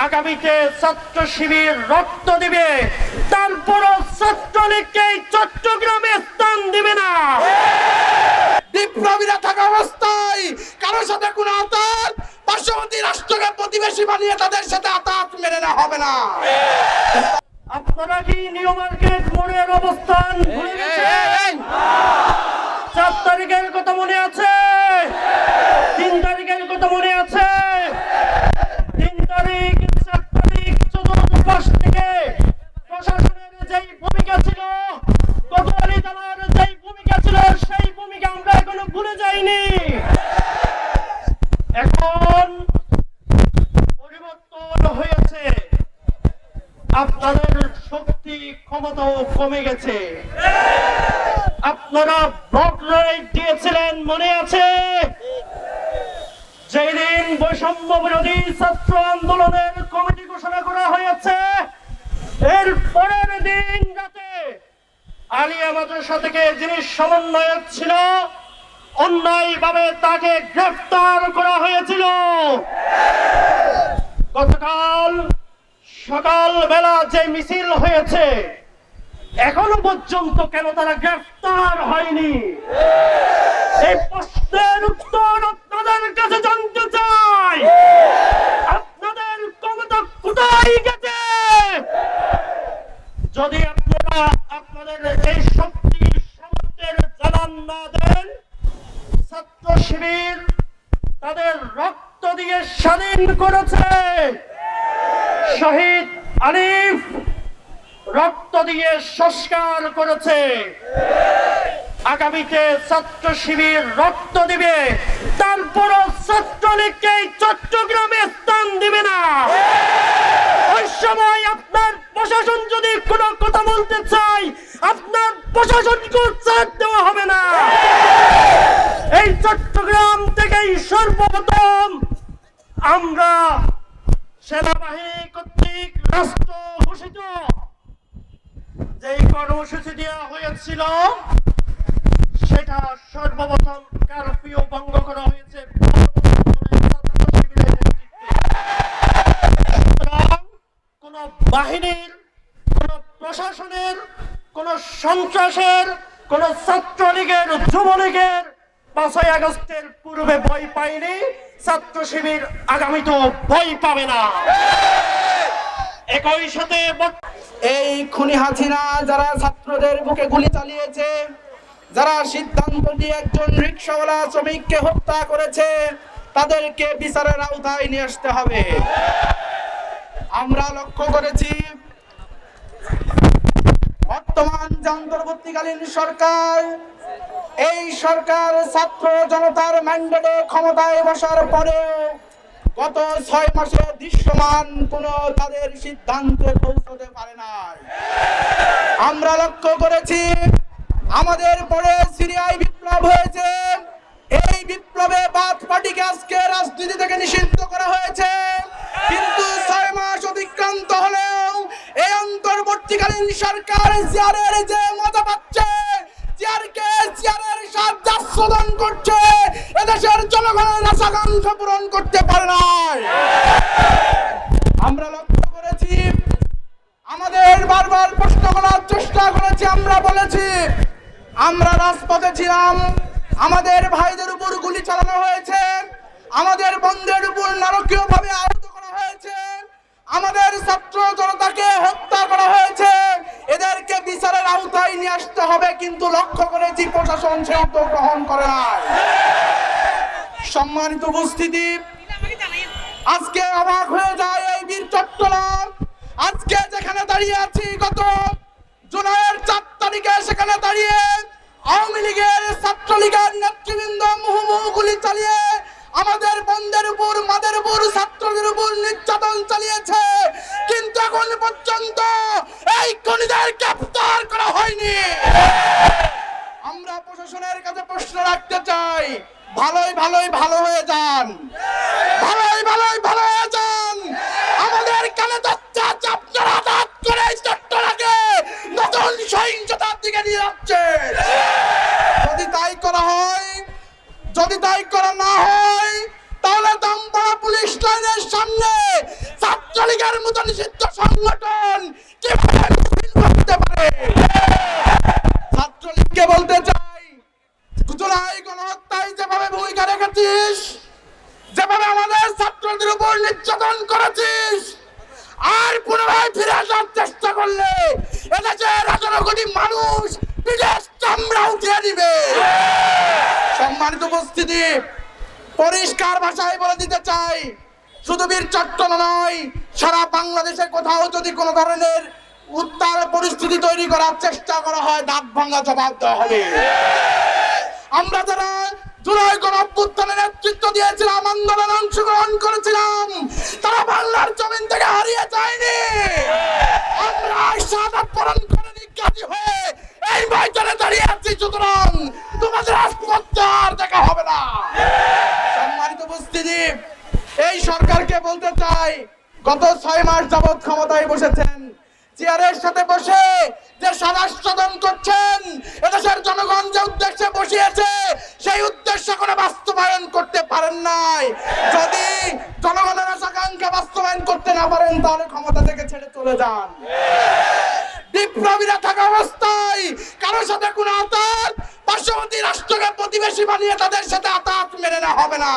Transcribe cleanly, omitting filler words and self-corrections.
আগামীতে ছাত্র শিবির রক্ত দিবে, তারপরও ছাত্রলীগকে চট্টগ্রামে স্থান দিবে না। বিপ্লবীরা থাকা অবস্থায় কারোর সাথে কোনো আতাত, পার্শ্ববর্তী রাষ্ট্রকে প্রতিবেশী বানিয়ে তাদের সাথে আতাত মেনে নেওয়া হবে না। আপনারা কি নিউ মার্কেট মোড়ের অবস্থান ভুলে গেছেন? 4 তারিখের কথা মনে আছে? 3 তারিখের কথা মনে আছে? 3 তারিখ 4 তারিখ চতুর্থ পাশ থেকে প্রশাসনের যেই ভূমিকা ছিল, কোতোয়ালি থানার যেই ভূমিকা ছিল, সেই ভূমিকা আমরা এখনো ভুলে যাইনি। এখন পরিবর্তন হয়েছে, আপনাদের শক্তি ক্ষমতাও কমে গেছে। আপনারা ব্লক রাইড দিয়েছিলেন মনে আছে? যেই দিন বৈষম্য বিরোধী ছাত্র আন্দোলনের কমিটি ঘোষণা করা হয়েছে, এর পরের দিন রাতে আলিয়া মাদ্রাসা থেকে যিনি সমন্বয়ক ছিল, অন্যায়ভাবে তাকে গ্রেফতার করা হয়েছিল। গতকাল সকাল বেলা যে মিছিল হয়েছে, এখনো পর্যন্ত কেন তারা গ্রেফতার হয়নি? এই প্রশ্নের উত্তর আপনাদের কাছে জানতে চাই। আপনাদের ক্ষমতা কোথায় গেছে? যদি আপনারা আপনাদের এই শক্তি সামর্থ্যের জানান না দেন, ছাত্র শিবির তাদের রক্ত দিয়ে স্বাধীন করেছে। শহীদ আলিফ রক্ত দিয়ে সংস্কার করেছে। আগামীতে ছাত্র শিবির রক্ত দিবে, তারপরও ছাত্রলীগকে চট্টগ্রামে স্থান দিবে না। ওই সময় আপনার প্রশাসন যদি কোনো কথা বলতে চায়, আপনার প্রশাসনকে ছাড় দেওয়া হবে না। এই চট্টগ্রাম থেকেই সর্বপ্রথম আমরা সেনাবাহিনী কর্তৃক রাষ্ট্র ঘোষিত যে কর্মসূচি দেওয়া হয়েছিল, সেটা সর্বপ্রথম কারফিউ ভঙ্গ করা হয়েছে কোন বাহিনীর, কোন প্রশাসনের, কোন সন্ত্রাসের, কোন ছাত্রলীগের, যুবলীগের 5ই আগস্টের পূর্বে ভয় পায়নি। ছাত্র শিবির আগামীতেও ভয় পাবে না। একই সাথে এই খুনি হাসিনা যারা ছাত্রদের বুকে গুলি চালিয়েছে, যারা সিদ্ধান্ত নিয়ে একজন রিকশাওয়ালা শ্রমিককে হত্যা করেছে, তাদেরকে বিচারের আওতায় নিয়ে আসতে হবে। আমরা লক্ষ্য করেছি বর্তমান যে অন্তর্বর্তীকালীন সরকার, এই সরকার ছাত্র জনতার ম্যান্ডেটে ক্ষমতায় বসার পরে গত 6 মাসে দৃশ্যমান কোন তাদের সিদ্ধান্তে পৌঁছতে পারে নাই। আমরা লক্ষ্য করেছি আমাদের পরে সিরিয়ায় বিপ্লব হয়েছে, এই বিপ্লবে বাথ পার্টিকে আজকে রাজনীতি থেকে নিষিদ্ধ করা হয়েছে। কিন্তু 6 মাস অতিক্রান্ত হলেও এই অন্তর্বর্তীকালীন সরকার জিয়ারের যে মজা পাচ্ছে, জিয়ারের সাহায্য প্রদান করছে, এদেশের জনগণের আশাকাঙ্ক্ষা পূরণ করতে পারে নাই। আমরা লক্ষ্য করেছি, আমাদের বারবার প্রশ্ন করার চেষ্টা করেছি, আমরা বলেছি আমরা রাজপথে ছিলাম, আমাদের ভাইদের উপর গুলি চালানো হয়েছে, আমাদের বন্ধুদের উপর নারকীয়ভাবে আহত করা হয়েছে, আমাদের ছাত্র জনতাকে হত্যা করা হয়েছে, এদেরকে বিচারের আওতায় নিয়ে আসতে হবে। কিন্তু লক্ষ্য করেছি প্রশাসন সে উদ্যোগ গ্রহণ করে নাই। সম্মানিত উপস্থিতি, আজকে অবাক হয়ে যায় এই বীর চট্টগ্রাম। আজকে যেখানে দাঁড়িয়ে আছি, গত জুলাইয়ের 4 তারিখে সেখানে দাঁড়িয়ে আওয়ামী লীগের, ছাত্রলীগের নেতৃবৃন্দ মুহুর্মুহু গুলি চালিয়ে আমাদের বন্ধের উপর, মাদের উপর, ছাত্রদের উপর নির্যাতন চালিয়েছে। কিন্তু এখন পর্যন্ত এই খুনিদের গ্রেফতার করা হয়নি। আমরা প্রশাসনের কাছে প্রশ্ন রাখতে চাই, ভালোই ভালো হয়ে যান, ভালোই ভালো হয়ে যান। আমাদের কানে তথ্য আছে আপনারা হঠাৎ করে চট্টগ্রামকে নতুন সহিংসতার দিকে নিয়ে যাচ্ছে। যদি তাই করা হয়, যদি তাই করা না হয়, তাহলে দমপাড়া পুলিশ লাইনের সামনে ছাত্রলীগের ছাত্রলীগের মতো নিষিদ্ধ সংগঠন কিভাবে মিছিল করতে পারে? ছাত্রলীগকে বলতে চাই, জুলাই গণহত্যায় যেভাবে ভূমিকা রেখেছিস, যেভাবে আমাদের ছাত্রদের উপর নির্যাতন করেছিস, আর পুনরায় ফিরে আসার চেষ্টা করলে এদেশের 18 কোটি মানুষ বিদেশ চামড়া উঠিয়ে দিবে। সম্মানিত উপস্থিতি, পরিষ্কার ভাষায় বলে দিতে চাই, শুধু বীর চট্টলা নয়, সারা বাংলাদেশে কোথাও যদি কোনো ধরনের উত্তাল পরিস্থিতি তৈরি করার চেষ্টা করা হয়, দাঁত ভাঙা জবাব দেওয়া হবে। আমরা যারা জুলাই গণঅভ্যুত্থানের নেতৃত্ব দিয়েছিলাম, আন্দোলনে অংশগ্রহণ করেছিলাম, তারা বাংলার জমিন থেকে হারিয়ে যায়নি। আমরা শাহাদাত বরণ করে নিকাশি হয়ে এই ময়দানে দাঁড়িয়ে আছি, সুতরাং তোমাদের রাজপথে আর দেখা হবে না। সম্মানিত উপস্থিতি, এই সরকারকে বলতে চাই, গত 6 মাস যাবৎ ক্ষমতায় বসেছেন, চেয়ারের সাথে বসে যে সাদাসদন করছেন, এদেশের জনগণ যে উদ্দেশ্যে বসিয়েছে সেই উদ্দেশ্য করে বাস্তবায়ন করতে পারেন নাই। যদি জনগণের আকাঙ্ক্ষা বাস্তবায়ন করতে না পারেন, তাহলে ক্ষমতা থেকে ছেড়ে চলে যান। বিপ্লবীরা থাকা অবস্থায় কারোর সাথে কোনো আতাত, পার্শ্ববর্তী রাষ্ট্রকে প্রতিবেশী বানিয়ে তাদের সাথে আতাত মেনে না হবে না।